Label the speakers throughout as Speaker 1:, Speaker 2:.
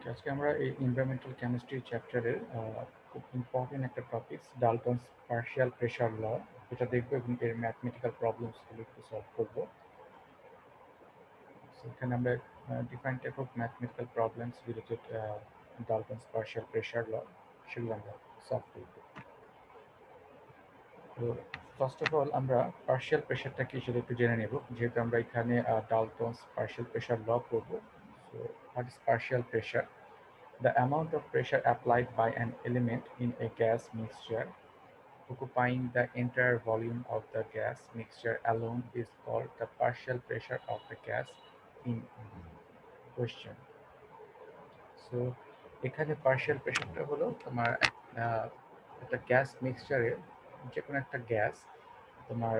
Speaker 1: আজকে আমরা এই এনভায়রনমেন্টাল কেমিস্ট্রি চ্যাপ্টারের খুব ইম্পর্টেন্ট একটা টপিক ডাল্টনস পার্শিয়াল প্রেশার ল, এটা দেখবো এবং এর ম্যাথমেটিক্যাল প্রবলেমসগুলো একটু সলভ করবো। সো এখানে আমরা different type of mathematical problems related Dalton's partial pressure law সেগুলো আমরা সলভ করবো। তো ফার্স্ট অফ অল আমরা পার্শিয়াল প্রেশারটা কি সেটা একটু জেনে নেব, যেহেতু আমরা এখানে ডাল্টনস পার্শিয়াল প্রেশার ল করবো। So what is partial pressure? The amount of pressure applied by an element in a gas mixture occupying the entire volume of the gas mixture alone is called the partial pressure of the gas in question. So এখানে partial প্রেশারটা হলো তোমার একটা gas মিক্সচারে, যে কোনো একটা gas তোমার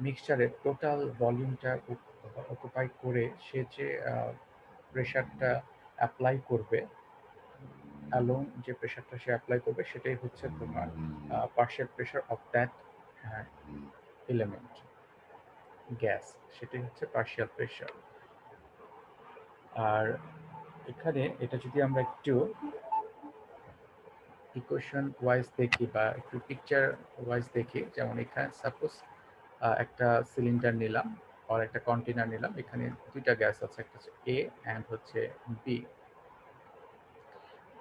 Speaker 1: মিক্সচারের total ভলিউমটা অকুপাই করে সে যে প্রেশারটা অ্যাপ্লাই করবে, অ্যালোন যে প্রেশারটা সে অ্যাপ্লাই করবে সেটাই হচ্ছে তোমার partial pressure of that element gas, সেটাই হচ্ছে পার্শিয়াল প্রেশার। আর এখানে এটা যদি আমরা একটু ইকুয়েশন ওয়াইজ দেখি বা একটু পিকচার ওয়াইজ দেখি, যেমন এখানে সাপোজ একটা সিলিন্ডার নিলাম আর একটা কন্টেনার নিলাম, এখানে দুইটা গ্যাস আছে, একটা হচ্ছে এ অ্যান্ড হচ্ছে বি।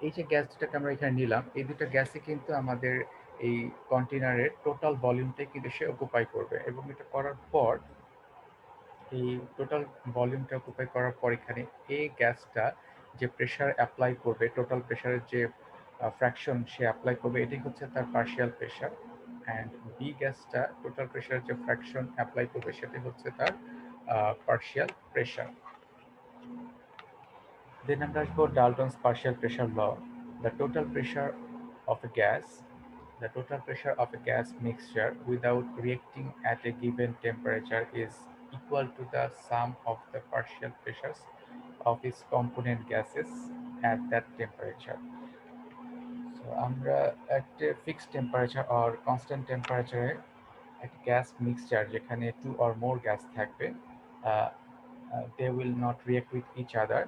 Speaker 1: এই যে গ্যাস দুটাকে আমরা এখানে নিলাম, এই দুটো গ্যাসই কিন্তু আমাদের এই কন্টেনারের টোটাল ভলিউমটাই কিন্তু সে অকুপাই করবে, এবং এটা করার পর এই টোটাল ভলিউমটা অকুপাই করার পর এখানে এই গ্যাসটা যে প্রেশার অ্যাপ্লাই করবে, টোটাল প্রেশারের যে ফ্র্যাকশন সে অ্যাপ্লাই করবে, এটাই হচ্ছে তার পার্শিয়াল প্রেশার। অ্যান্ড বি গ্যাসটা টোটাল প্রেশারের যে ফ্র্যাকশন অ্যাপ্লাই করবে সেটাই হচ্ছে তার পার্শিয়াল প্রেশার। Then আমরা আসবো Dalton's partial pressure law. The total pressure of a gas, the total pressure of a gas mixture without reacting at a given temperature is equal to the sum of the partial pressures of its component gases at that temperature. So আমরা একটা fixed temperature or constant temperature একটা gas mixture, যেখানে two or more gas থাকবে, they will not react with each other,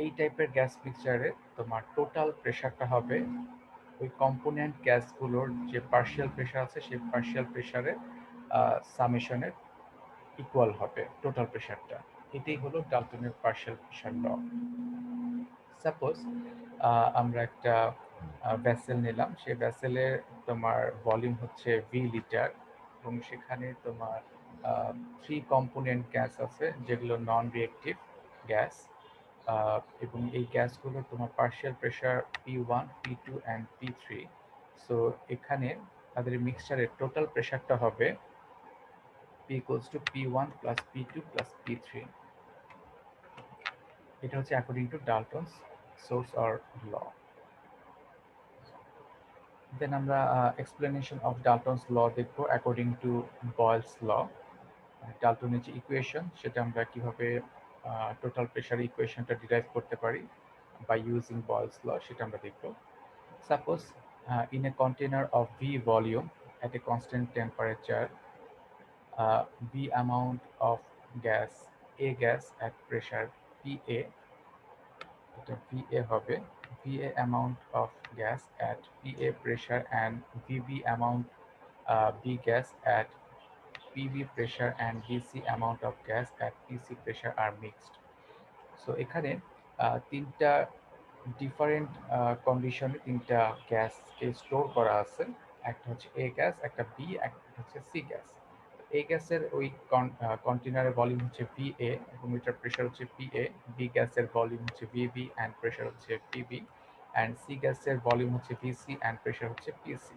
Speaker 1: এই টাইপের gas মিক্সচারে তোমার total প্রেশারটা হবে ওই কম্পোনেন্ট গ্যাসগুলোর যে পার্শিয়াল প্রেশার আছে সেই পার্শিয়াল প্রেশারের সামেশনের ইকুয়াল হবে টোটাল প্রেশারটা। এটাই হলো ডাল্টনের পার্শিয়াল প্রেশার ল। সাপোজ আমরা একটা ভ্যাসেল নিলাম, সেই ভ্যাসেলের তোমার ভলিউম হচ্ছে ভি লিটার, এবং সেখানে তোমার থ্রি কম্পোনেন্ট গ্যাস আছে যেগুলো নন রিয়েক্টিভ গ্যাস, এবং এই গ্যাসগুলো তোমার partial pressure P1, P2 and P3। So এখানে তাদের মিক্সচারের টোটাল প্রেশারটা হবে P equals to P1 plus P2 plus P3। এটা হচ্ছে according to Dalton's source or law. Then আমরা এক্সপ্লেনেশন অফ ডাল্টনস ল দেখবো অ্যাকর্ডিং টু বয়েলস ল। ডাল্টনের যে ইকুয়েশন সেটা আমরা কিভাবে টোটাল প্রেশার ইকুয়েশনটা ডিরাইভ করতে পারি বাই ইউজিং বয়েলস ল সেটা আমরা দেখবো। Suppose in a container of V volume at a constant temperature, V amount of gas, A gas at pressure PA, এটা VA হবে, VA amount of gas at PA pressure and VB amount B gas at PB pressure and BC amount of gas at PC pressure are mixed. So এখানে তিনটা different কন্ডিশনে তিনটা গ্যাসকে store করা আছে, একটা হচ্ছে এ গ্যাস, একটা বি, একটা হচ্ছে সি গ্যাস। এ গ্যাসের ওই কন্টেনারের ভলিউম হচ্ছে ভি এ এবং এটার প্রেশার হচ্ছে পি এ, বি গ্যাসের ভলিউম হচ্ছে ভিবি অ্যান্ড প্রেশার হচ্ছে পিবি, অ্যান্ড সি গ্যাসের ভলিউম হচ্ছে ভিসি অ্যান্ড প্রেশার হচ্ছে পিসি।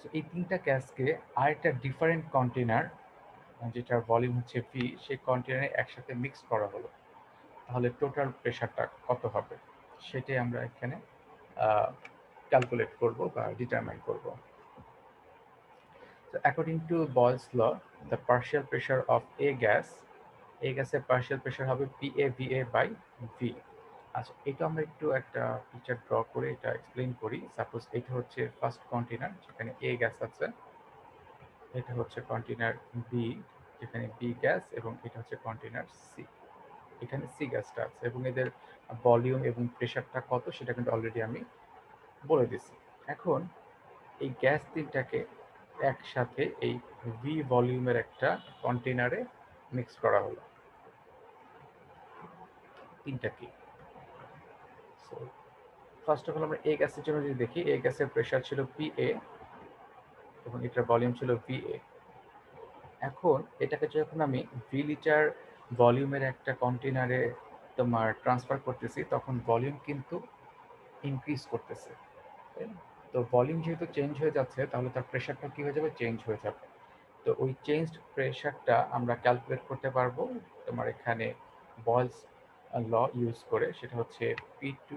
Speaker 1: তো এই তিনটা গ্যাসকে আরেকটা ডিফারেন্ট কন্টেনার যেটার ভলিউম হচ্ছে ভি, সেই কন্টেনারে একসাথে মিক্স করা হলো, তাহলে টোটাল প্রেশারটা কত হবে সেটাই আমরা এখানে ক্যালকুলেট করব বা ডিটারমাইন করব। So according to Boyle's law, the partial pressure of a গ্যাসের partial pressure হবে PAVA by V। আচ্ছা, এটা আমরা একটু একটা পিকচার ড্র করে এটা এক্সপ্লেইন করি। সাপোজ এটা হচ্ছে ফার্স্ট কন্টেনার যেখানে এ গ্যাস আছে, এটা হচ্ছে কন্টেনার বি যেখানে বি গ্যাস, এবং এটা হচ্ছে কন্টেনার সি। এখানে সি গ্যাসটা আছে এবং এদের ভলিউম এবং প্রেশারটা কত সেটা কিন্তু অলরেডি আমি বলে দিছি। এখন এই গ্যাস তিনটাকে একসাথে এই ভি ভলিউমের একটা কন্টেনারে মিক্স করা হলো তিনটাকে। সো ফার্স্ট অফ অল আমরা এ গ্যাসের জন্য যদি দেখি, এ গ্যাসের প্রেশার ছিল পি এ এবং এটার ভলিউম ছিল ভি এ। এখন এটাকে যখন আমি ভি লিটার ভলিউমের একটা কন্টেনারে তোমার ট্রান্সফার করতেছি তখন ভলিউম কিন্তু ইনক্রিজ করতেছে, তাই না? তো ভলিউম যেহেতু চেঞ্জ হয়ে যাচ্ছে তাহলে তার প্রেশারটা কি হয়ে যাবে, চেঞ্জ হয়ে যাবে। তো ওই চেঞ্জড প্রেশারটা আমরা ক্যালকুলেট করতে পারবো তোমার এখানে বয়েলস ল ইউজ করে। সেটা হচ্ছে P2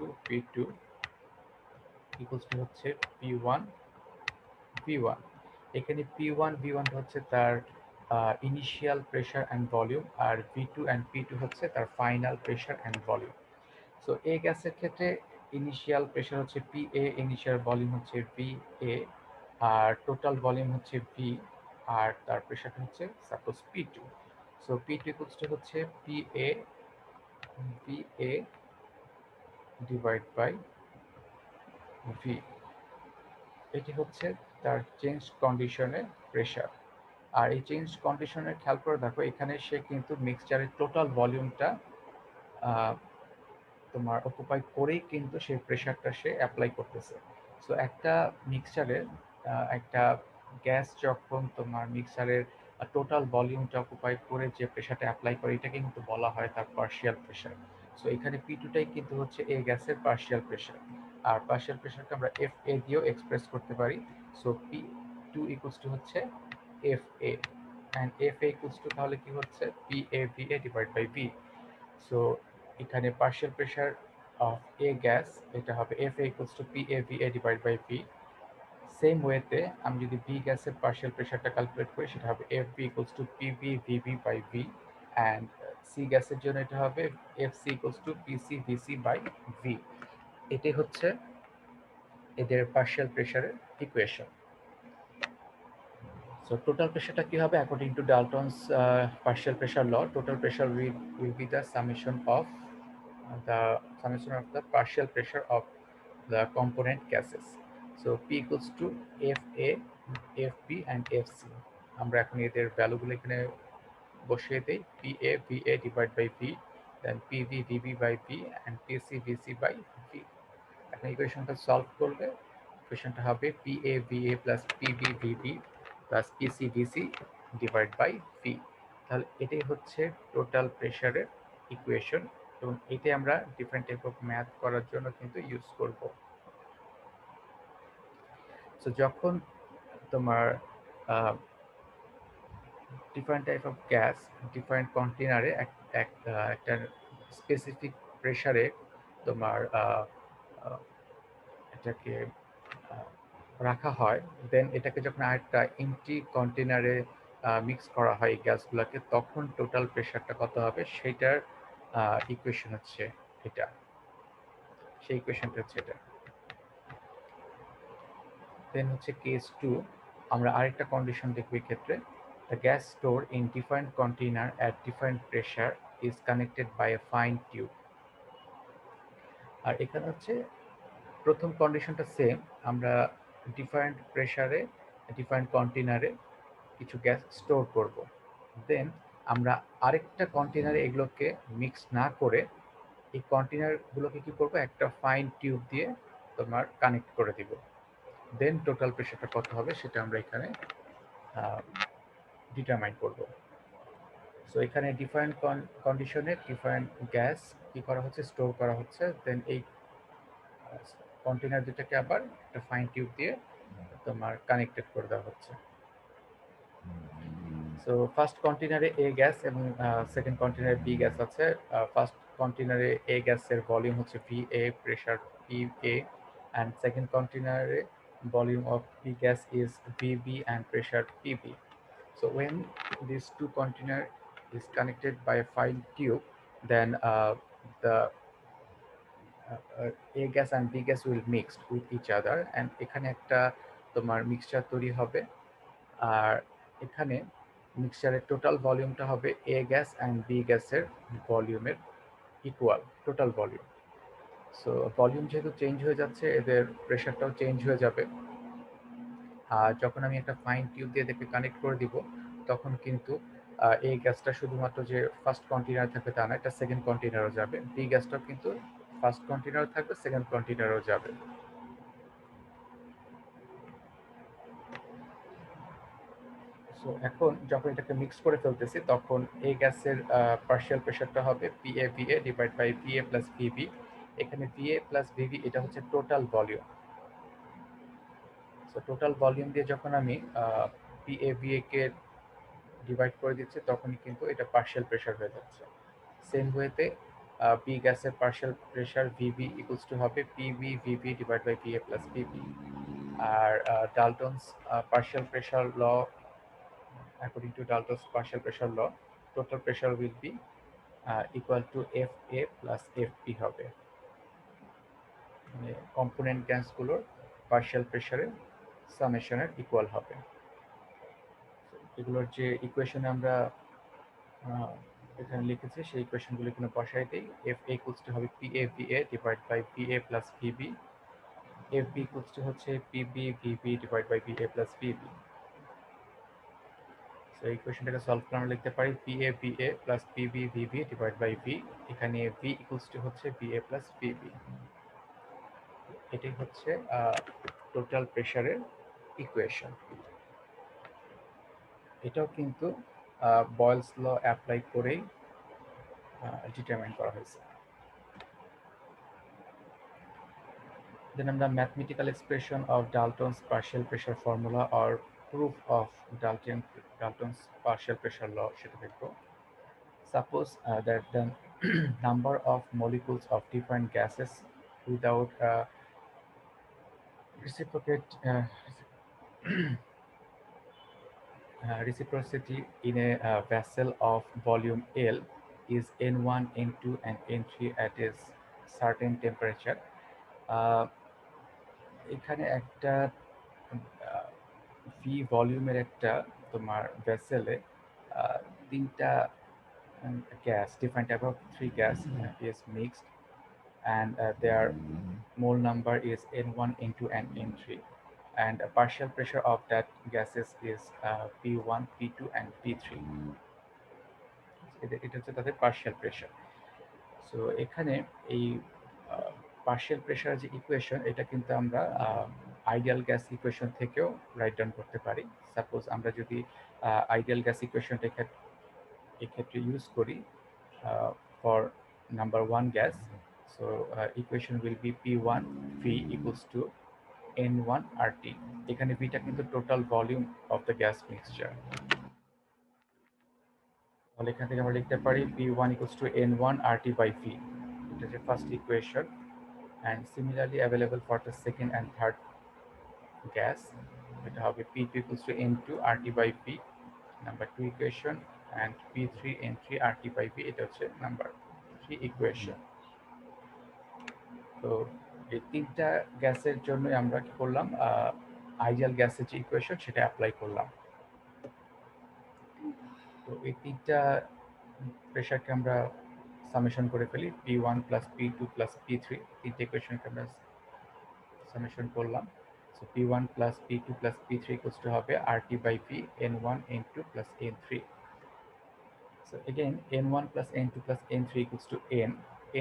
Speaker 1: ইকুয়ালস টু হচ্ছে P1 V1। এখানে P1 V1 হচ্ছে তার ইনিশিয়াল প্রেশার অ্যান্ড ভলিউম, আর V2 অ্যান্ড P2 হচ্ছে তার final pressure and volume. So A গ্যাসের ক্ষেত্রে ইনিশিয়াল প্রেশার হচ্ছে PA, ইনিশিয়াল ভলিউম হচ্ছে VA, আর টোটাল ভলিউম হচ্ছে V, আর তার প্রেশারটা হচ্ছে suppose P2। So P2 equals to হচ্ছে PA VA divide by V। এটি হচ্ছে তার চেঞ্জ কন্ডিশনের প্রেশার। আর এই চেঞ্জ কন্ডিশনের খেয়াল করে দেখো এখানে সে কিন্তু মিক্সচারের টোটাল ভলিউমটা তোমার অকুপাই করেই কিন্তু সেই প্রেশারটা সে অ্যাপ্লাই করতেছে। সো একটা মিক্সচারের একটা গ্যাস যখন তোমার মিক্সচারের টোটাল ভলিউমটা অকুপাই করে যে প্রেশারটা অ্যাপ্লাই করে এটাকে কিন্তু বলা হয় তার পার্শিয়াল প্রেশার। সো এখানে P2টাই কিন্তু হচ্ছে এই গ্যাসের পার্শিয়াল প্রেশার। আর পার্শিয়াল প্রেশারকে আমরা FA দিয়েও এক্সপ্রেস করতে পারি। সো P2 ইকুয়ালস টু হচ্ছে FA, and FA equals to তাহলে কি হচ্ছে PAVA divide by V। So এখানে partial pressure of A gas এটা হবে FA equals to PAVA divide by V। Same ওয়েতে আমি যদি বি গ্যাসের পার্শিয়াল প্রেশারটা ক্যালকুলেট করি সেটা হবে FB equals to PBVB by V, and C গ্যাসের জন্য এটা হবে FC equals to PCVC by V। এটাই হচ্ছে এদের পার্শিয়াল প্রেশারের ইকুয়েশন। সো টোটাল প্রেশারটা কি হবে according to Dalton's partial pressure law? Total pressure will be the the partial pressure of the component gases. So P equals to FA, FB and FC. আমরা এখন এদের ভ্যালুগুলো এখানে বসিয়ে দেই। PA VA divide by V, then PV VB by V and PC VC by V। এখন ইকুয়েশনটা solve করলে ইকুয়েশনটা হবে PA VA plus PB VB plus PC VC divide by V। তাহলে এটাই হচ্ছে টোটাল প্রেশারের ইকুয়েশন, এবং এটাই আমরা ডিফারেন্ট টাইপ অফ ম্যাথ করার জন্য কিন্তু ইউজ করব। সো যখন তোমার different type of gas different কন্টেনারে একটা স্পেসিফিক প্রেশারে তোমার এটাকে রাখা হয়, দেন এটাকে যখন আরেকটা এমটি কন্টেনারে মিক্স করা হয় এই গ্যাসগুলোকে, তখন টোটাল প্রেশারটা কত হবে সেটার ইকুয়েশন হচ্ছে এটা, সেই ইকুয়েশনটা হচ্ছে এটা। দেন হচ্ছে কেস 2, আমরা আরেকটা কন্ডিশন দেখব এই ক্ষেত্রে। The gas store in different container at different pressure is connected by a fine tube. আর এখানে হচ্ছে প্রথম কন্ডিশনটা সেম, আমরা ডিফারেন্ট প্রেশারে ডিফারেন্ট কন্টেনারে কিছু গ্যাস স্টোর করব। দেন আমরা আরেকটা কন্টেনারে এগুলোকে মিক্স না করে এই কন্টেনারগুলোকে কি করব, একটা ফাইন টিউব দিয়ে তোমার কানেক্ট করে দিব। দেন টোটাল প্রেশারটা কত হবে সেটা আমরা এখানে ডিটারমাইন করব। সো এখানে ডিফারেন্ট কন্ডিশনে ডিফারেন্ট গ্যাস কি করা হচ্ছে, স্টোর করা হচ্ছে। দেন এই কন্টেনার দুটাকে আবার একটা ফাইন টিউব দিয়ে তোমার কানেক্টেড করে দেওয়া হচ্ছে। সো ফার্স্ট কন্টেনারে এ গ্যাস এবং সেকেন্ড কন্টেনারে বি গ্যাস আছে। ফার্স্ট কন্টেনারে এ গ্যাসের ভলিউম হচ্ছে VA, pressure PA, and second কন্টেনারে volume of B gas is VB and pressure PB. So when these two container is connected by a fine tube, then the A gas and B gas will mix with each other, and এখানে একটা তোমার mixture তৈরি হবে। আর এখানে মিক্সচারের total ভলিউমটা হবে এ gas and B গ্যাসের ভলিউমের equal total volume. So volume যেহেতু চেঞ্জ হয়ে যাচ্ছে, এদের প্রেশারটাও চেঞ্জ হয়ে যাবে। আর যখন আমি একটা ফাইন টিউব দিয়ে এদেরকে কানেক্ট করে দিব, তখন কিন্তু এই গ্যাসটা শুধুমাত্র যে ফার্স্ট কন্টেনার থাকবে তা না, এটা সেকেন্ড কন্টেনারও যাবে। বি গ্যাসটাও কিন্তু ফার্স্ট কন্টেনারও থাকবে, সেকেন্ড কন্টেনারও যাবে। সো এখন যখন এটাকে মিক্স করে ফেলতেছি, তখন এই গ্যাসের পার্শিয়াল প্রেশারটা হবে PA/VA divide by VA plus VB। এখানে VA প্লাস VB এটা হচ্ছে total volume. So total volume দিয়ে যখন আমি PA/VA কে ডিভাইড করে দিচ্ছি, তখনই কিন্তু এটা পার্শিয়াল প্রেশার হয়ে যাচ্ছে। সেম ওয়েতে বি গ্যাসের partial pressure VB equals to হবে PB/VB divide by VA plus VB। আর Dalton's partial pressure law, according to Dalton's partial pressure law, total pressure will be equal to FA plus FP হবে, মানে component গ্যাসগুলোর partial প্রেশারের সামেশনের equal হবে। এগুলোর যে ইকুয়েশনে আমরা এখানে লিখেছি, সেই ইকুয়েশনগুলো এখানে বসাই দিই। FA ইকুয়ালস টু হবে PA/VA divide by VA plus VB। FB equals to হচ্ছে PB/VB divide by VA plus VB। So এই ইকুয়েশনটাকে সলভ করে আমরা লিখতে পারি PA/VA plus PB/VB divide by V। এখানে V ইকুয়ালস টু হচ্ছে VA প্লাস VB। এটাই হচ্ছে টোটাল প্রেশারের ইকুয়েশন। এটাও কিন্তু বয়েলস ল অ্যাপ্লাই করেই ডিটারমাইন করা হয়েছে। দেন আমরা mathematical expression of Dalton's partial pressure formula or proof of Dalton's partial pressure law সেটা দেখব। Suppose that the number of molecules of different gases without reciprocate reciprocity in a vessel of volume L is N1, N2, and N3 at a certain temperature. এখানে একটা V ভলিউমের একটা তোমার ভেসেলে তিনটা gas, different type of three gas is mixed, and their mole number is N1, N2, and N3, and the partial pressure of that gases is P1, P2, and P3. এটা হচ্ছে তাদের partial pressure. So এখানে এই partial pressure যে equation, এটা কিন্তু আমরা ideal gas equation থেকেও রাইট ডাউন করতে পারি। সাপোজ আমরা যদি আইডিয়াল গ্যাস ইকুয়েশনটা এক্ষেত্রে ইউজ করি for number one gas, so equation will be P1V equals to N1 RT। এখানে ভিটা কিন্তু total volume of the gas mixture. তাহলে এখান থেকে আমরা লিখতে পারি P1 equals to N1 RT by V। এটা হচ্ছে first equation. and similarly available for the second and third gas, এটা হবে P2 equals to N2 RT by V, number 2 equation, and P3 N3 RT by V, এটা হচ্ছে number 3 equation। তো এই তিনটা গ্যাসের জন্য আমরা কি করলাম, আইডিয়াল গ্যাসের যে ইকুয়েশন সেটা অ্যাপ্লাই করলাম। তো এই তিনটা প্রেশারকে আমরা সামেশন করে ফেলি, P1 plus P2 plus P3, তিনটা ইকুয়েশনকে আমরা সামেশন করলাম। So P1 plus P2 plus P3 equals to হবে RT by V N1 N2 plus N3. So again N1 plus N2 plus N3 equals to N.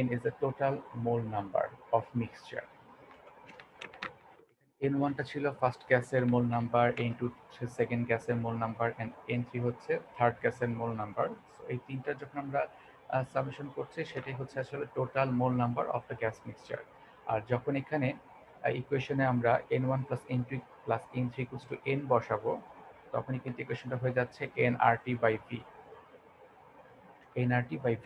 Speaker 1: N is the total mole number of mixture. N1 টা ছিল first গ্যাসের mole number, N2 হচ্ছে second গ্যাসের mole number, and N3 হচ্ছে third গ্যাসের mole number. So এই তিনটা যখন আমরা সামেশন করছি, সেটাই হচ্ছে আসলে total mole number of the gas mixture. আর যখন এখানে ইকুয়েশনে আমরা N1 plus N2 plus N3 equals to N বসাবো, তখনই কিন্তু ইকুয়েশনটা হয়ে যাচ্ছে nRT by V, nRT by V।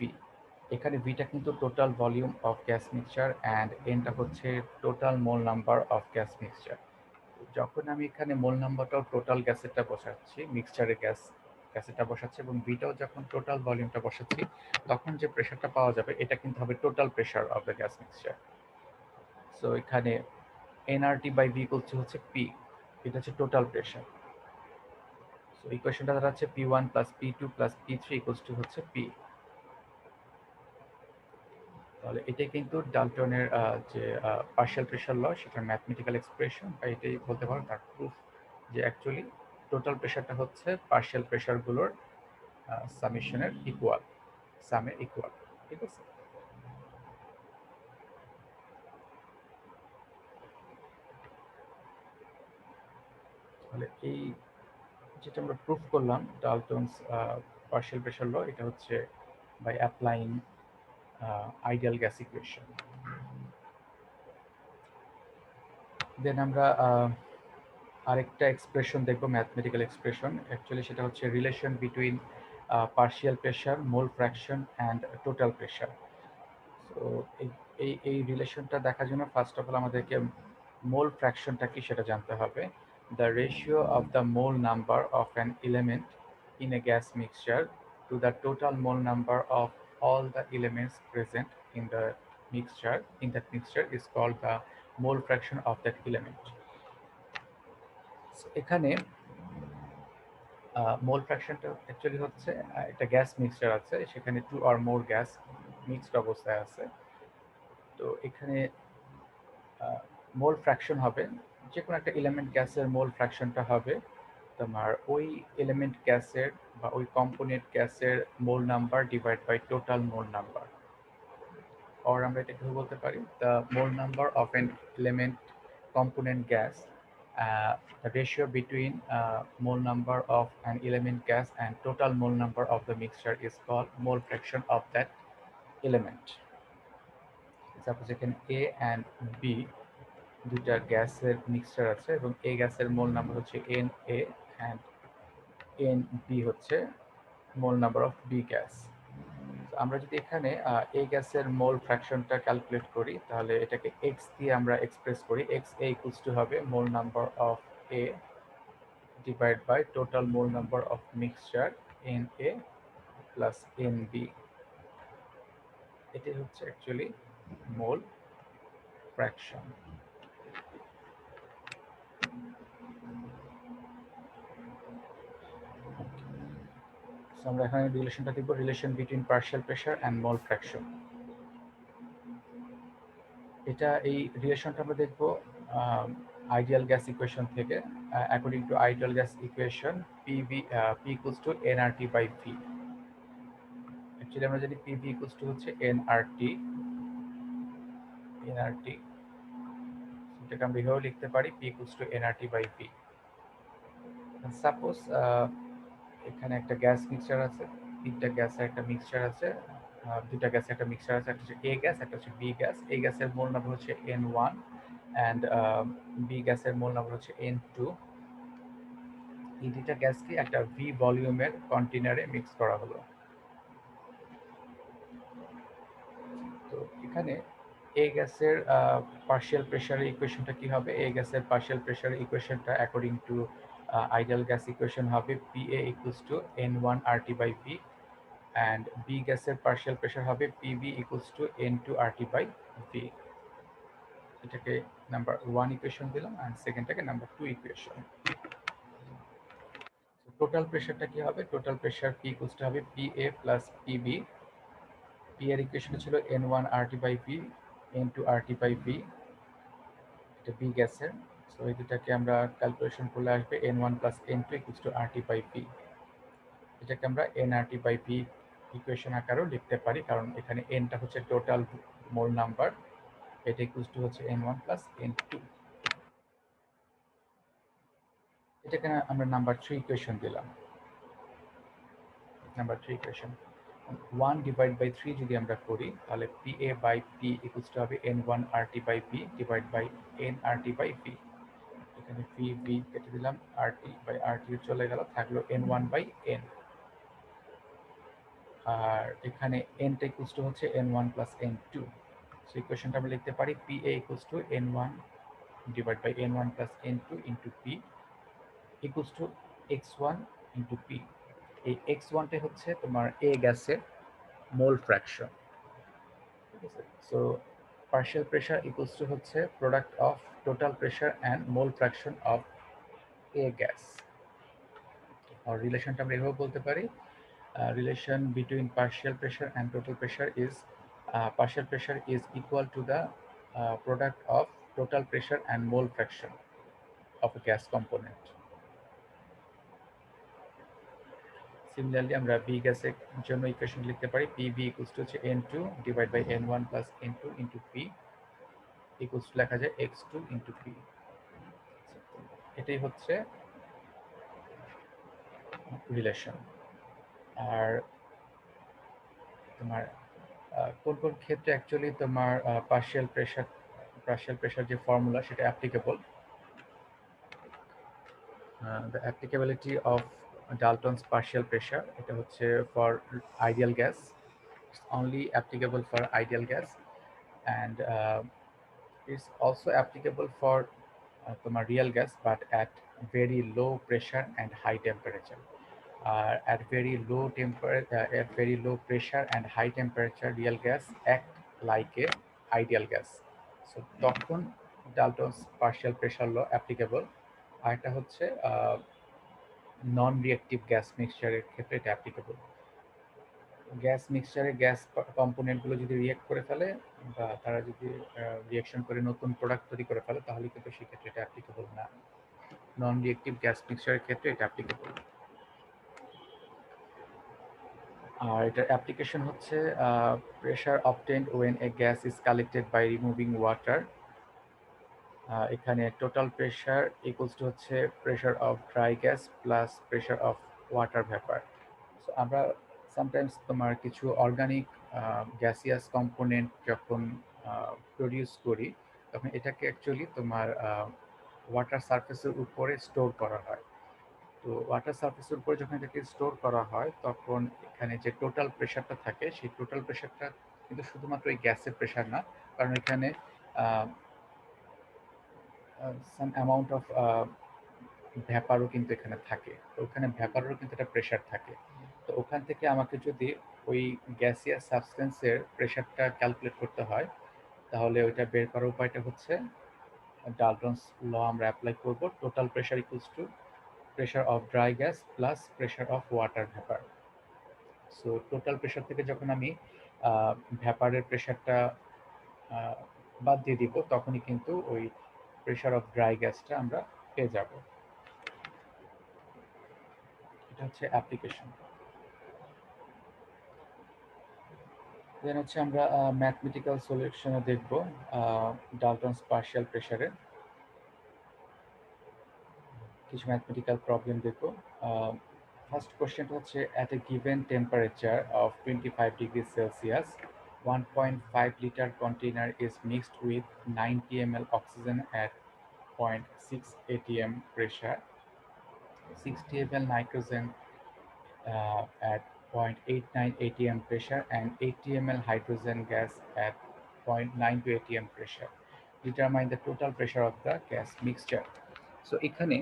Speaker 1: এখানে ভিটা কিন্তু total volume of gas mixture, and এনটা হচ্ছে total mole number of gas mixture. যখন আমি এখানে মোল নাম্বারটাও টোটাল গ্যাসেরটা বসাচ্ছি, মিক্সচারের গ্যাসেরটা বসাচ্ছি, এবং ভিটাও যখন টোটাল ভলিউমটা বসাচ্ছি, তখন যে প্রেশারটা পাওয়া যাবে এটা কিন্তু হবে total pressure of the gas mixture. So এখানে nRT by V equals to হচ্ছে P, এটা হচ্ছে টোটাল প্রেশার। সো ইকুয়েশনটা দাঁড়াচ্ছে P1 plus P2 plus P3 equals to হচ্ছে P। তাহলে এটাই কিন্তু ডাল্টনের যে পার্শিয়াল প্রেশার ল সেটার ম্যাথমেটিক্যাল এক্সপ্রেশন, বা এটাই বলতে পারো তার প্রুফ, যে অ্যাকচুয়ালি টোটাল প্রেশারটা হচ্ছে পার্শিয়াল প্রেশারগুলোর সামেশনের ইকুয়াল, সামের ইকুয়াল। ঠিক আছে? তাহলে এই যেটা আমরা প্রুফ করলাম ডাল্টনস পার্শিয়াল প্রেশার ল, এটা হচ্ছে by applying ideal gas equation. Then আমরা আরেকটা এক্সপ্রেশন দেখবো, ম্যাথমেটিক্যাল এক্সপ্রেশন। অ্যাকচুয়ালি সেটা হচ্ছে relation between partial pressure, mole fraction and total pressure. তো এই এই এই রিলেশনটা দেখার জন্য ফার্স্ট অফ অল আমাদেরকে মোল ফ্র্যাকশনটা কি সেটা জানতে হবে। The ratio of the mole number of an element in a gas mixture to the total mole number of all the elements present in that mixture is called the mole fraction of that element. So, এখানে মোল ফ্র্যাকশনটা actually হচ্ছে একটা gas mixture আছে, সেখানে two or more gas mixed অবস্থায় আছে। তো এখানে মোল fraction হবে, যে কোনো একটা এলিমেন্ট গ্যাসের মোল ফ্র্যাকশনটা হবে তোমার ওই এলিমেন্ট গ্যাসের বা ওই কম্পোনেন্ট গ্যাসের mole number divide by total mole number. Or আমরা এটা কি বলতে পারি, the mole number of an element component gas, the ratio between mole number of an element gas and total mole number of the mixture is called mole fraction of that element. Suppose এখানে A and B দুইটা গ্যাসের mixture আছে এবং A গ্যাসের mole number হচ্ছে Na and Nb হচ্ছে mole number of B gas. আমরা যদি এখানে A গ্যাসের মোল ফ্র্যাকশনটা ক্যালকুলেট করি, তাহলে এটাকে x দিয়ে আমরা এক্সপ্রেস করি। xa ইকুয়ালস টু হবে mole number of A divided by total mole number of mixture Na plus Nb। এটি হচ্ছে অ্যাকচুয়ালি মোল ফ্র্যাকশন। সো আমরা এখানে রিলেশনটা দেখব, relation between partial pressure and mole fraction. এটা এই রিলেশনটা আমরা দেখব আইডিয়াল গ্যাস ইকুয়েশন থেকে। According to ideal gas equation PV P equals to nRT by V. Actually আমরা জানি পিভি ইকুয়ালস টু হচ্ছে এনআরটি, এটাকে আমরা এভাবে লিখতে পারি P equals to nRT by V. Suppose এখানে একটা গ্যাস মিক্সচার আছে, তিনটা গ্যাসের একটা মিক্সচার আছে, দুটা গ্যাসের একটা মিক্সচার আছে, একটা হচ্ছে এ গ্যাস, একটা হচ্ছে বি গ্যাস। এ গ্যাসের মোল নাম্বার হচ্ছে N1 অ্যান্ড বি গ্যাসের মোল নাম্বার হচ্ছে N2। এই দুইটা গ্যাসকে একটা ভি ভলিউমের কন্টেনারে মিক্স করা হলো। তো এখানে এ গ্যাসের পার্শিয়াল প্রেশারের ইকুয়েশনটা কি হবে? এ গ্যাসের পার্শিয়াল প্রেশারের ইকুয়েশনটা according to ideal gas equation হবে PA equals to N1 RT by V, and B গ্যাসের পার্শিয়াল প্রেশার হবে PB equals to N2 RT by V। এটাকে নাম্বার 1 ইকুয়েশন দিলাম এন্ড সেকেন্ডটাকে নাম্বার 2 ইকুয়েশন। টোটাল প্রেশারটা কি হবে? Total pressure P equals to হবে PA প্লাস PB। P এর ইকুয়েশন ছিল N1 RT by V, N2 RT by V, এটা B গ্যাসের। সো এই দুটাকে আমরা ক্যালকুলেশন করলে আসবে N1 plus N2 equals to RT by V। এটাকে আমরা nRT বাই V ইকুয়েশন আকারেও লিখতে পারি, কারণ এখানে nটা হচ্ছে টোটাল মোল নাম্বার, এটা ইকুয়ালস টু হচ্ছে N1 প্লাস N2। এটাকে আমরা নাম্বার 3 ইকুয়েশন দিলাম। নাম্বার 3 ইকুয়েশন 1 ডিভাইড বাই 3 যদি আমরা করি, তাহলে PA by P equals to হবে N1 RT by V divide by nRT by V। এখানে V কেটে দিলাম, RT বাই RT চলে গেল, থাকলো N1 বাই N। আর এখানে nটা ইকুয়ালস টু হচ্ছে N1 প্লাস N2। সো ইকুয়েশনটা আমরা লিখতে পারি PA equals to N1 divide by N1 plus N2 into P equals to X1 into P। এই X1 টা হচ্ছে তোমার A গ্যাসের মোল ফ্র্যাকশন। ঠিক আছে? So partial pressure equals to হচ্ছে product of total pressure and mole fraction of A gas. আর রিলেশনটা আমরা এভাবে বলতে পারি, relation between partial pressure and total pressure is partial pressure is equal to the product of total pressure and mole fraction of a gas component. Similarly, আমরা B গ্যাসের জন্য equation লিখতে পারি PV equals to হচ্ছে N2 divided by N1 plus N2 into P equals to লেখা যায় X2 into P. এটাই হচ্ছে রিলেশন। আর তোমার কোন কোন ক্ষেত্রে অ্যাকচুয়ালি তোমার পার্শিয়াল প্রেশার যে ফর্মুলা সেটা applicable. The applicability of Dalton's partial pressure, এটা হচ্ছে for ideal gas, it's only applicable for ideal gas, and it's also applicable for তোমার real gas but at very low pressure and high temperature. At very low pressure and high temperature, real gas act like a ideal gas. So তখন Dalton's partial pressure law applicable. আর এটা হচ্ছে নন reactive gas মিক্সচারের ক্ষেত্রে এটা applicable. Gas মিক্সচারে gas কম্পোনেন্টগুলো যদি react করে ফেলে বা তারা যদি রিঅ্যাকশন করে নতুন প্রোডাক্ট তৈরি করে ফেলে তাহলে কিন্তু সেক্ষেত্রে এটা অ্যাপ্লিকেবল না। নন রিঅ্যাক্টিভ গ্যাস মিক্সচারের ক্ষেত্রে এটা অ্যাপ্লিকেবল। আর এটার অ্যাপ্লিকেশন হচ্ছে pressure obtained when a gas is collected by removing water. এখানে টোটাল প্রেশার ইকুয়ালস টু হচ্ছে pressure of dry gas plus pressure of water vapour. So আমরা সামটাইমস তোমার কিছু অর্গানিক গ্যাসিয়াস কম্পোনেন্ট যখন প্রডিউস করি তখন এটাকে অ্যাকচুয়ালি তোমার ওয়াটার সারফেসের উপরে স্টোর করা হয়। তো ওয়াটার সারফেসের উপরে যখন এটাকে স্টোর করা হয় তখন এখানে যে টোটাল প্রেশারটা থাকে সেই টোটাল প্রেশারটা কিন্তু শুধুমাত্র এই গ্যাসের প্রেশার না, কারণ এখানে সাম অ্যামাউন্ট অফ ভ্যাপারও কিন্তু এখানে থাকে। তো ওখানে ভ্যাপারেরও কিন্তু একটা প্রেশার থাকে। তো ওখান থেকে আমাকে যদি ওই গ্যাসিয়াস সাবস্টেন্সের প্রেশারটা ক্যালকুলেট করতে হয় তাহলে ওইটা বের করার উপায়টা হচ্ছে ডাল্টনস ল আমরা অ্যাপ্লাই করব। Total pressure equals two pressure of dry gas plus pressure of water vapour. So total pressure থেকে যখন আমি ভ্যাপারের প্রেশারটা বাদ দিয়ে দিব তখনই কিন্তু ওই প্রেশার অফ ড্রাই গ্যাসটা আমরা পেয়ে যাব। এটা হচ্ছে অ্যাপ্লিকেশন। দেন হচ্ছে আমরা ম্যাথমেটিক্যাল সলিউশনে দেখব ডাল্টনস পার্শিয়াল প্রেশারে কিছু ম্যাথমেটিক্যাল প্রবলেম দেখব। ফার্স্ট কোশ্চেনটা হচ্ছে at a given temperature of 25 degree Celsius 1.5 liter container is mixed with 90 ml oxygen at 0.6 atm pressure, 60 ml nitrogen at 0.89 atm pressure and 80 ml hydrogen gas at 0.92 atm pressure. Determine the total pressure of the gas mixture. So এখানে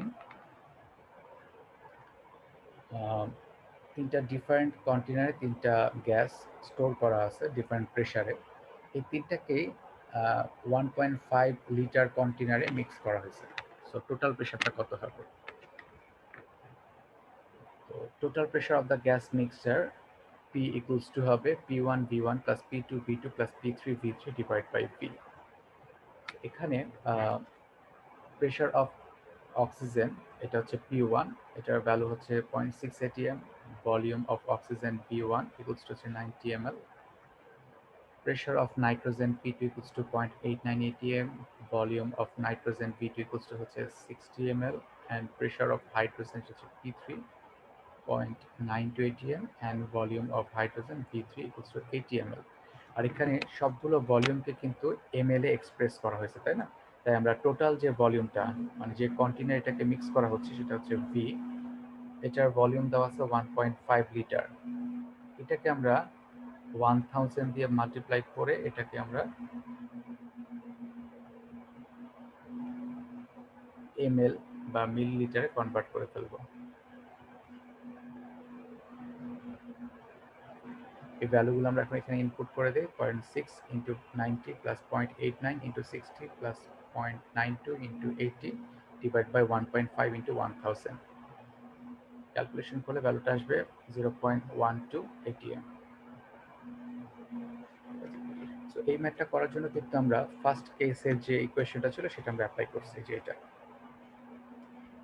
Speaker 1: তিনটা different কন্টেনারে তিনটা gas store করা আছে different প্রেশারে। এই তিনটাকেই 1.5 litre কন্টেনারে mix করা হয়েছে। সো টোটাল প্রেশারটা কত হবে? তো total pressure of the gas mixture P equals to হবে P1 V1 plus P2 V2 plus P3 V3 divided by V. এখানে প্রেশার অফ অক্সিজেন এটা হচ্ছে P1, এটার ভ্যালু হচ্ছে 0.6 atm, volume of oxygen V1 equals to হচ্ছে 90 ml, pressure of nitrogen P2 equals to 0.89 atm, volume of nitrogen V2 equals to হচ্ছে 60 ml, and pressure of hydrogen হচ্ছে P3 0.92 atm, and volume of hydrogen V3 equals to 80 ml. আর এখানে সবগুলো ভলিউমকে কিন্তু ml এ express করা হয়েছে, তাই না? তাই আমরা টোটাল যে ভলিউমটা মানে যে কন্টেনার এটাকে মিক্স করা হচ্ছে সেটা হচ্ছে V, এটার ভলিউম দেওয়া আছে 1.5 লিটার। এটাকে আমরা 1000 দিয়ে মাল্টিপ্লাই করে এটাকে আমরা ml বা মিলিলিটারে কনভার্ট করে ফেলবো। এই ভ্যালুগুলো আমরা এখন এখানে ইনপুট করে দিই। 0.6 into 90 plus 0.89 into 60 plus 0.92 into 80 divide by 1.5 into 1000। Calculation করলে ভ্যালুটা আসবে 0.12 atm। সো এই ম্যাথটা করার জন্য কিন্তু আমরা ফার্স্ট কেসের যে ইকুয়েশনটা ছিল সেটা আমরা অ্যাপ্লাই করছি, যে এটা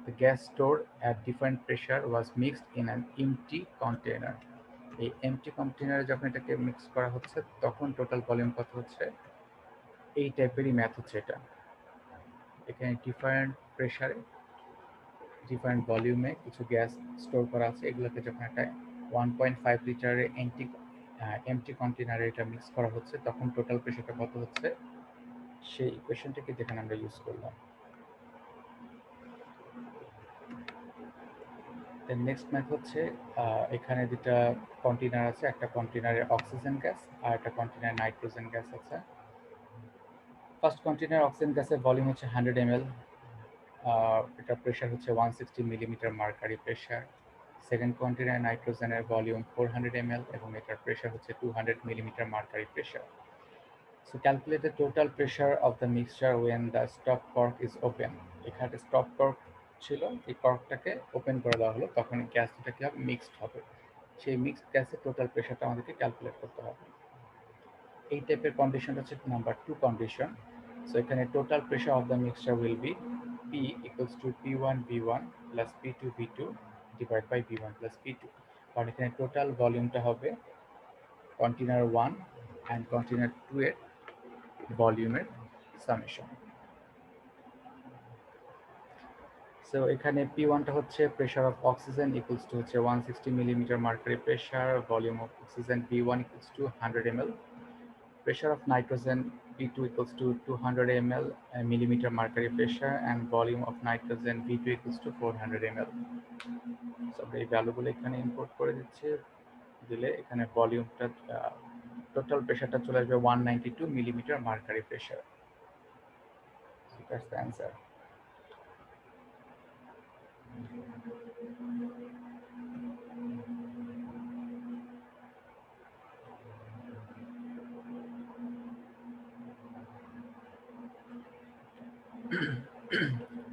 Speaker 1: the gas stored at different pressure was mixed in an empty container. এই এমটি কন্টেনারে যখন এটাকে মিক্স করা হচ্ছে তখন টোটাল ভলিউম কত হচ্ছে, এই টাইপেরই ম্যাথ হচ্ছে এটা। এখানে ডিফারেন্ট প্রেসারে ডিফারেন্ট ভলিউমে কিছু গ্যাস স্টোর করা আছে, এগুলোকে যখন একটা 1.5 লিটারের এমটি কন্টেনারে এটা মিক্স করা হচ্ছে তখন টোটাল প্রেসারটা কত হচ্ছে, সেই ইকুয়েশনটাকে যেখানে আমরা ইউজ করলাম। নেক্সট ম্যাথ হচ্ছে এখানে দুটা কন্টেনার আছে, একটা কন্টেনারে অক্সিজেন গ্যাস আর একটা কন্টেনারে নাইট্রোজেন গ্যাস আছে। ফার্স্ট কন্টেনার অক্সিজেন গ্যাসের ভলিউম হচ্ছে 100 ml, এটা প্রেশার হচ্ছে 160 millimetre mercury pressure. Second container নাইট্রোজেনের ভলিউম 400 ml এবং এটার প্রেশার হচ্ছে 200 millimeter mercury pressure. So calculate the total pressure of the mixture when the stop cork is open. এখানে stop cork ছিল, এই কর্কটাকে ওপেন করে দেওয়া হলো, তখন গ্যাস দুটা কি হবে, মিক্সড হবে। সেই মিক্সড গ্যাসের টোটাল প্রেশারটা আমাদেরকে ক্যালকুলেট করতে হবে। এই টাইপের কন্ডিশনটা হচ্ছে নাম্বার 2 কন্ডিশন। সো এখানে total pressure of the mixture will B P equals to P1 V1 plus P2 V2 divided by V1 plus P2, কারণ এখানে টোটাল ভলিউমটা হবে কন্টেনার 1 অ্যান্ড কন্টেনার 2 এর ভলিউমের সামেশন। সো এখানে P1টা হচ্ছে pressure of oxygen equals to হচ্ছে 160 millimetre mercury pressure, volume of oxygen P1 equals to 100 ml, pressure of nitrogen P2 equals to 200 ml millimeter mercury pressure, and volume of nitrogen V2 equals to 400 ml. So এই ভ্যালুগুলো এখানে import করে দিলে এখানে ভলিউমটা total প্রেশারটা চলে আসবে 192 millimeter mercury pressure. So that's the answer.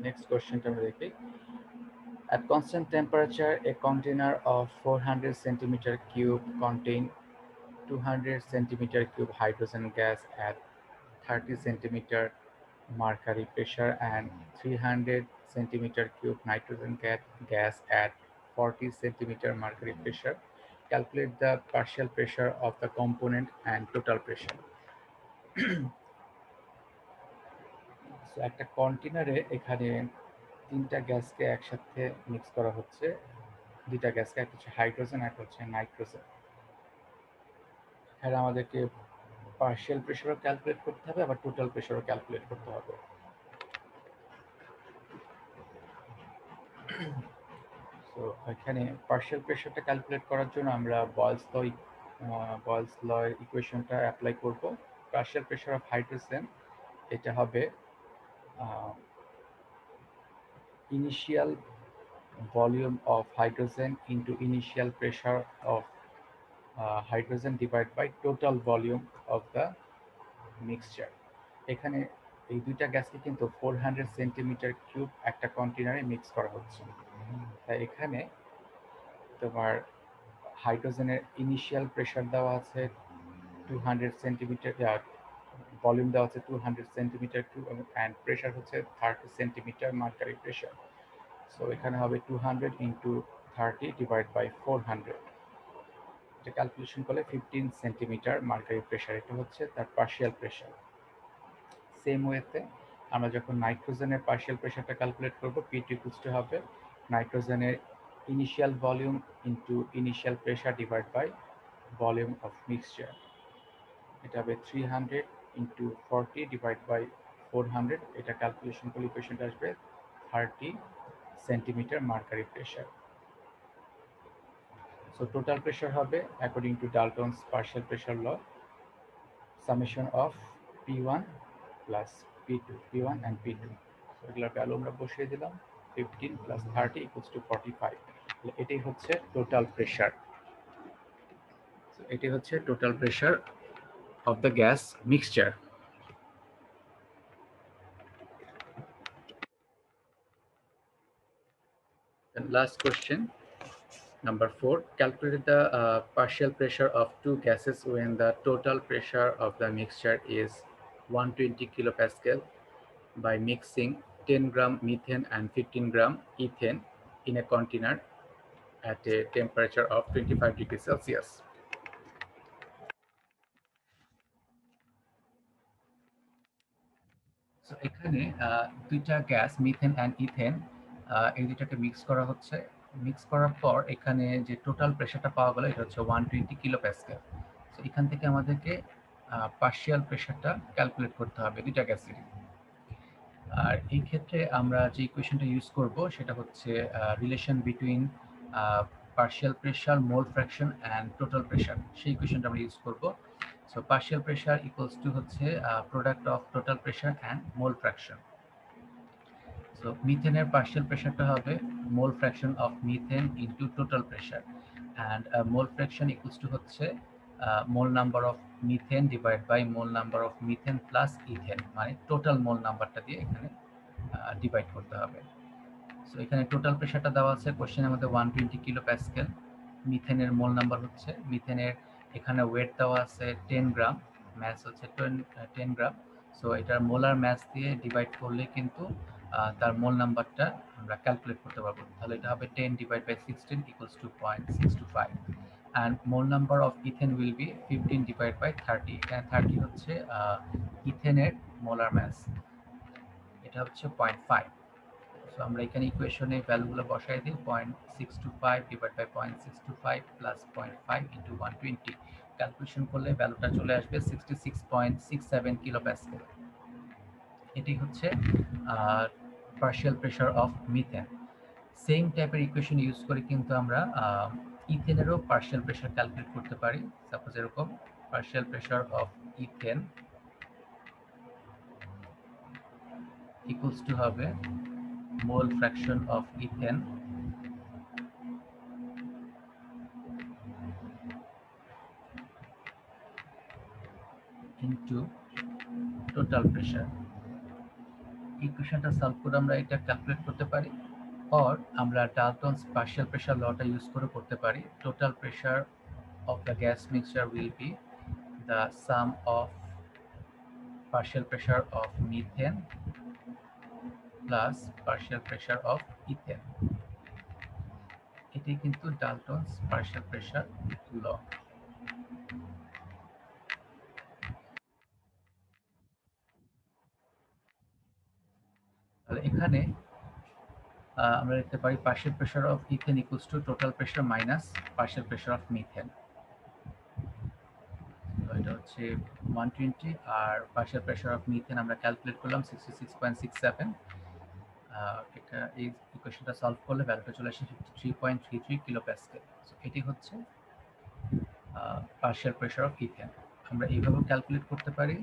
Speaker 1: Next question টা আমরা দেখি। At constant temperature, a container of 400 centimeter cube contain 200 centimeter cube hydrogen gas at 30 centimeter mercury pressure and 300 centimeter cube nitrogen gas at 40 centimeter mercury pressure. Calculate the partial pressure of the component and total pressure. So একটা কন্টেনারে এখানে তিনটা গ্যাসকে একসাথে mix করা হচ্ছে, দুইটা গ্যাসকে, একটা হচ্ছে হাইড্রোজেন আর একটা হচ্ছে নাইট্রোজেন। এখানে আমাদেরকে পার্শিয়াল প্রেশারও ক্যালকুলেট করতে হবে, আবার টোটাল প্রেশারও ক্যালকুলেট করতে হবে। তো এখানে পার্শিয়াল প্রেশারটা ক্যালকুলেট করার জন্য আমরা বয়েলস ল ইকুয়েশনটা অ্যাপ্লাই করব। পার্শিয়াল প্রেশার অফ হাইড্রোজেন এটা হবে initial volume of hydrogen into initial pressure of hydrogen divide by total volume of the mixture. এখানে এই দুইটা গ্যাসকে কিন্তু 400 সেন্টিমিটার কিউব একটা কন্টেনারে মিক্স করা হচ্ছে। তাই এখানে তোমার হাইড্রোজেনের ইনিশিয়াল প্রেশার দেওয়া আছে 200 সেন্টিমিটার, ভলিউম দেওয়া আছে 200 সেন্টিমিটার কিউব, অ্যান্ড প্রেশার হচ্ছে 30 সেন্টিমিটার মার্কারি প্রেশার। সো এখানে হবে 200 ইন্টু 30 ডিভাইড বাই 400, এটা ক্যালকুলেশন করলে 15 সেন্টিমিটার মার্কারি প্রেশার, এটা হচ্ছে তার পার্শিয়াল প্রেশার। সেম ওয়েতে আমরা যখন নাইট্রোজেনের পার্শিয়াল প্রেশারটা ক্যালকুলেট করব, P2 ইকুয়ালস টু হবে নাইট্রোজেনের initial volume into initial pressure divide by volume of mixture, এটা হবে 300 ইন্টু 40 ডিভাইড বাই 400, এটা ক্যালকুলেশন করলে ইকুয়েশনটা আসবে 30 centimetre mercury pressure. So total pressure হবে according to Dalton's partial pressure law summation of P1 plus P2, P1 and P2। এগুলোর value আমরা বসিয়ে দিলাম, 15 প্লাস 30 ইকুয়ালস টু 45। এটাই হচ্ছে টোটাল প্রেশার। এটি হচ্ছে total pressure of the gas mixture. And last question, Number 4, calculate the partial pressure of two gases when the total pressure of the mixture is 120 kilopascal by mixing 10 gram methane and 15 gram ethane in a container at a temperature of 25 degrees Celsius. So এখানে দুইটা gas methane and ethane এই দুটাকে mix করা হচ্ছে। Mix করার পর এখানে যে টোটাল প্রেশারটা পাওয়া গেল এটা হচ্ছে 120 কিলো প্যাসকেল। সো এখান থেকে আমাদেরকে পার্শিয়াল প্রেশারটা ক্যালকুলেট করতে হবে দুইটা গ্যাসেরই। আর এই ক্ষেত্রে আমরা যে ইকুয়েশনটা ইউজ করব সেটা হচ্ছে relation between partial pressure, mole fraction and total pressure, সেই ইকুয়েশনটা আমরা ইউজ করব। So partial pressure equals to হচ্ছে product of total pressure and mole fraction. So মিথেনের পার্শিয়াল প্রেশারটা হবে mole fraction of methane into total pressure, and mole fraction equals to হচ্ছে mole number of methane divide by mole number of methane plus ethane, মানে total mole নাম্বারটা দিয়ে এখানে divide করতে হবে। সো এখানে টোটাল প্রেশারটা দেওয়া আছে কোশ্চেনের মধ্যে 120 কিলো প্যাসকেল। মিথেনের মোল নাম্বার হচ্ছে, মিথেনের এখানে ওয়েট দেওয়া আছে 10 গ্রাম, ম্যাস হচ্ছে 10 গ্রাম। সো এটার মোলার ম্যাস দিয়ে ডিভাইড করলে কিন্তু তার মোল নাম্বারটা আমরা ক্যালকুলেট করতে পারবো। তাহলে এটা হবে 10 divide by 16 equals to 0.625, and mole number of ethane will be 15 divide by 30। এখানে 30 হচ্ছে ইথেনের মোলার ম্যাস, এটা হচ্ছে 0.5। সো আমরা এখানে ইকুয়েশনে ভ্যালুগুলো বসাই দিই, 0.625 divide by 0.625 plus 0.5 into 120, calculation করলে ভ্যালুটা চলে আসবে 66.67 কিলো প্যাসকেল। এটি হচ্ছে partial pressure of methane. Same টাইপের ইকুয়েশন ইউজ করে কিন্তু আমরা ইথেনেরও পার্শিয়াল প্রেশার ক্যালকুলেট করতে পারি। সাপোজ এরকম, partial pressure of ethane equals to হবে mole fraction of ethane into total pressure. ইকুয়েশনটা সলভ করে আমরা এটা ক্যালকুলেট করতে পারি, অর আমরা ডালটনস পার্শিয়াল প্রেশার লটা ইউজ করে করতে পারি। Total pressure of the gas mixture will be the sum of partial pressure of methane plus partial pressure of ethane। এটি কিন্তু ডালটনস পার্শিয়াল প্রেশার ল। তাহলে এখানে আমরা লিখতে পারি partial pressure of ethane equals to total pressure minus partial pressure of methane. এটা হচ্ছে 120, আর পার্শিয়াল প্রেশার অফ মিথেন আমরা ক্যালকুলেট করলাম 66.67। এটা এই ইকুয়েশনটা সলভ করলে ভ্যালুটা চলে আসে 53.33 কিলো প্যাসকেল। সো এটি হচ্ছে পার্শিয়াল প্রেশার অফ ইথেন। আমরা এইভাবেও ক্যালকুলেট করতে পারি,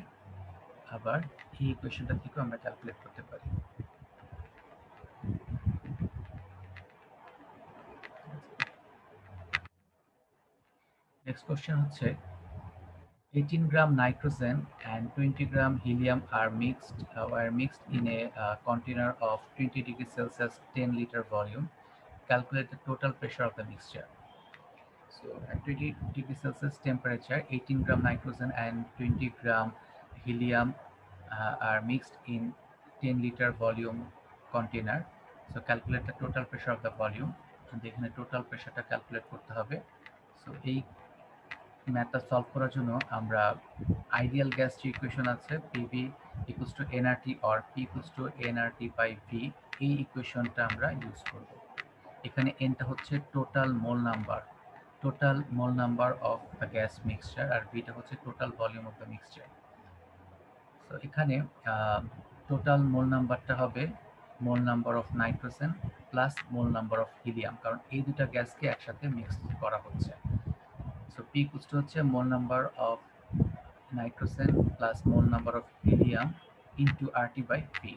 Speaker 1: আবার এই ইকুয়েশনটা থেকেও আমরা ক্যালকুলেট করতে পারি। নেক্সট কোশ্চেন হচ্ছে 18 gram nitrogen and 20 gram helium were mixed in a container of 20 degrees Celsius 10 liter volume. Calculate the total pressure of the mixture. So at 20 degrees Celsius temperature, 18 gram nitrogen and 20 gram helium are mixed in 10 liter volume container. So calculate the total pressure of the volume, and এখানে total প্রেসারটা calculate করতে হবে। So এই ম্যাথটা solve করার জন্য আমরা ideal gas যে ইকুয়েশন আছে PV equals to NRT or P equals to nRT by V, এই ইকুয়েশনটা আমরা ইউজ করব। এখানে এনটা হচ্ছে total mole number of the gas mixture, আর ভিটা হচ্ছে total volume of the mixture. So এখানে টোটাল মোল নাম্বারটা হবে mole number of nitrogen plus mole number of helium, কারণ এই দুটা গ্যাসকে একসাথে মিক্স করা হচ্ছে। সো পি ইকুয়ালস টু হচ্ছে mole number of nitrogen plus mole number of helium into RT by P.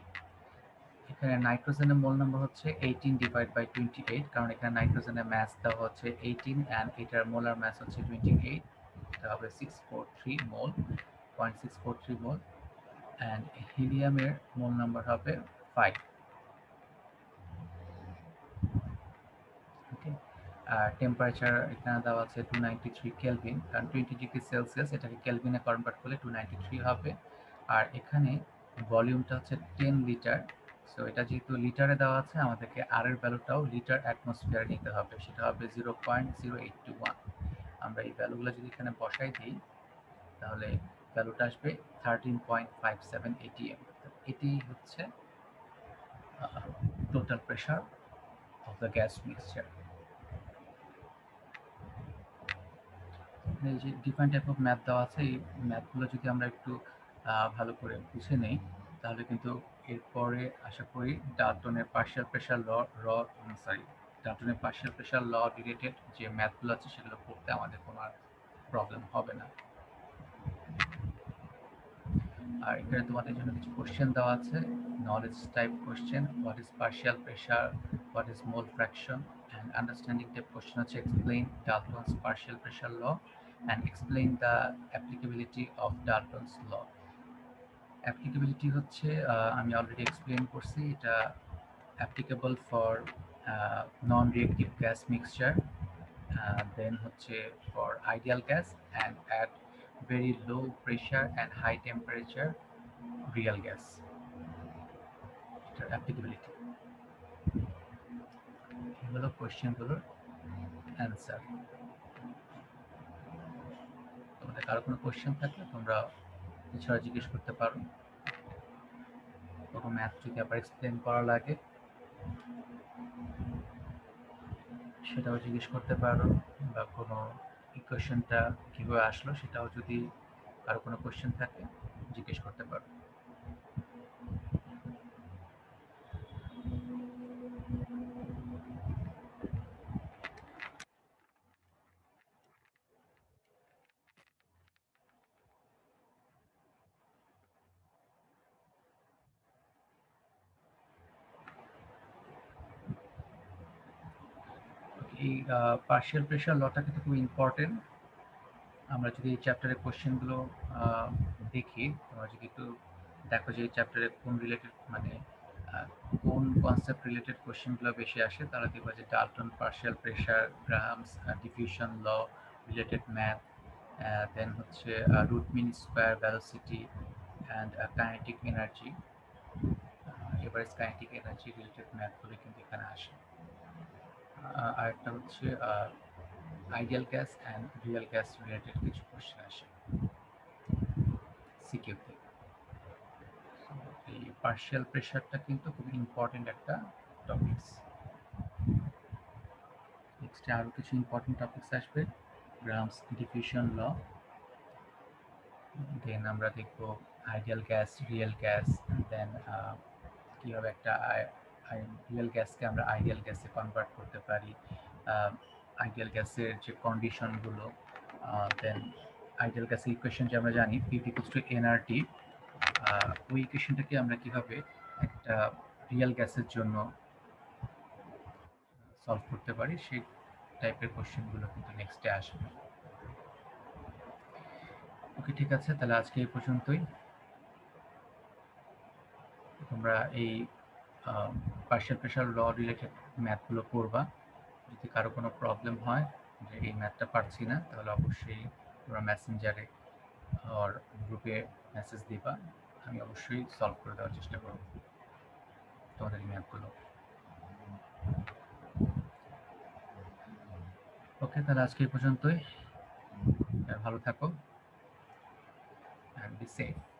Speaker 1: এখানে নাইট্রোজেনের মোল নাম্বার হচ্ছে 18 ডিভাইড বাই 28, কারণ এখানে নাইট্রোজেনের ম্যাস দেওয়া হচ্ছে 18 অ্যান্ড এটার মোলার ম্যাস হচ্ছে 28, এটা হবে 643 মোল, 0.643 মোল, অ্যান্ড হিলিয়ামের মোল নাম্বার হবে 5। ওকে,
Speaker 2: আর টেম্পারেচার এখানে দেওয়া আছে 293 কেলভিন, কারণ 20 ডিগ্রি সেলসিয়াস, এটাকে কেলভিনে কনভার্ট করলে 293 হবে। আর এখানে ভলিউমটা হচ্ছে 10 লিটার। সো এটা যেহেতু লিটারে দেওয়া আছে, আমাদেরকে আর এর ভ্যালুটাও লিটার অ্যাটমসফিয়ারে নিতে হবে, সেটা হবে 0.0821। আমরা এই ভ্যালুগুলো যদি এখানে বসাই দিই, তাহলে ভ্যালুটা আসবে 13.57 atm। এটি হচ্ছে total pressure of the gas mixture. এই যে ডিফারেন্ট টাইপ অফ ম্যাথ দেওয়া আছে, এই ম্যাথগুলো যদি আমরা একটু ভালো করে বুঝে নেই, তাহলে কিন্তু এরপরে আশা করি ডাল্টনের পার্শিয়াল প্রেশার ডাল্টনের পার্শিয়াল প্রেশার ল রিলেটেড যে ম্যাথগুলো আছে সেগুলো পড়তে আমাদের কোনো আর প্রবলেম হবে না। আর এখানে তোমাদের জন্য কিছু কোশ্চেন দেওয়া আছে, knowledge type question, what is partial pressure, what is mole fraction, and understanding type question হচ্ছে explain Dalton's partial pressure law and explain the applicability of Dalton's law. Applicability হচ্ছে আমি অলরেডি এক্সপ্লেইন করছি, এটা applicable for non reactive gas mixture, then হচ্ছে for ideal gas and at very low pressure and high temperature real gas. এটার applicability, এগুলো কোয়েশ্চেনগুলোর answer. তোমাদের কারো কোনো কোয়েশ্চেন থাকলে তোমরা এছাড়া জিজ্ঞেস করতে পারো, কোনো ম্যাথ যদি আবার এক্সপ্লেন করা লাগে সেটাও জিজ্ঞেস করতে পারো, বা কোনো ইকুয়েশনটা কীভাবে আসলো সেটাও যদি কারো কোনো কোয়েশ্চেন থাকে জিজ্ঞেস করতে পারো। এই পার্শিয়াল প্রেশার লটা কিন্তু খুব ইম্পর্টেন্ট। আমরা যদি এই চ্যাপ্টারের কোশ্চেনগুলো দেখি, তোমরা যদি একটু দেখো যে এই চ্যাপ্টারে কোন রিলেটেড মানে কোন কনসেপ্ট রিলেটেড কোশ্চেনগুলো বেশি আসে, তাহলে দেখবা যে Dalton partial pressure, Graham's diffusion law related math, then হচ্ছে root mean square velocity and kinetic energy, average kinetic energy related ম্যাথগুলো কিন্তু এখানে আসে। আরেকটা হচ্ছে ideal gas and real gas related কিছু কোশ্চেন আসে সিকিউতে। এই পার্শিয়াল প্রেশারটা কিন্তু খুব ইম্পর্টেন্ট একটা টপিকস। নেক্সটে আরও কিছু ইম্পর্টেন্ট টপিকস আসবে, গ্রাহামস ডিফিউশন ল, দেন আমরা দেখব আইডিয়াল গ্যাস, রিয়েল গ্যাস, দেন কীভাবে একটা রিয়েল গ্যাসকে আমরা আইডিয়াল গ্যাসে কনভার্ট করতে পারি, আইডিয়াল গ্যাসের যে কন্ডিশনগুলো, দেন আইডিয়াল গ্যাসের ইকুয়েশন যে আমরা জানি P ইকুয়ালস টু nRT, ওই ইকুয়েশনটাকে আমরা কীভাবে একটা রিয়েল গ্যাসের জন্য সলভ করতে পারি, সেই টাইপের কোশ্চেনগুলো কিন্তু নেক্সটে আসবে। ওকে, ঠিক আছে, তাহলে আজকে এই পর্যন্তই। তোমরা এই পার্শিয়াল প্রেশার ল রিলেটেড ম্যাথগুলো পড়বা। যদি কারো কোনো প্রবলেম হয় যে এই ম্যাথটা পারছি না, তাহলে অবশ্যই তোমরা মেসেঞ্জারে আর গ্রুপে মেসেজ দিবা, আমি অবশ্যই সলভ করে দেওয়ার চেষ্টা করব তোমাদের এই ম্যাথগুলো। ওকে, তাহলে আজকে এই পর্যন্তই। ভালো থাকো and be safe.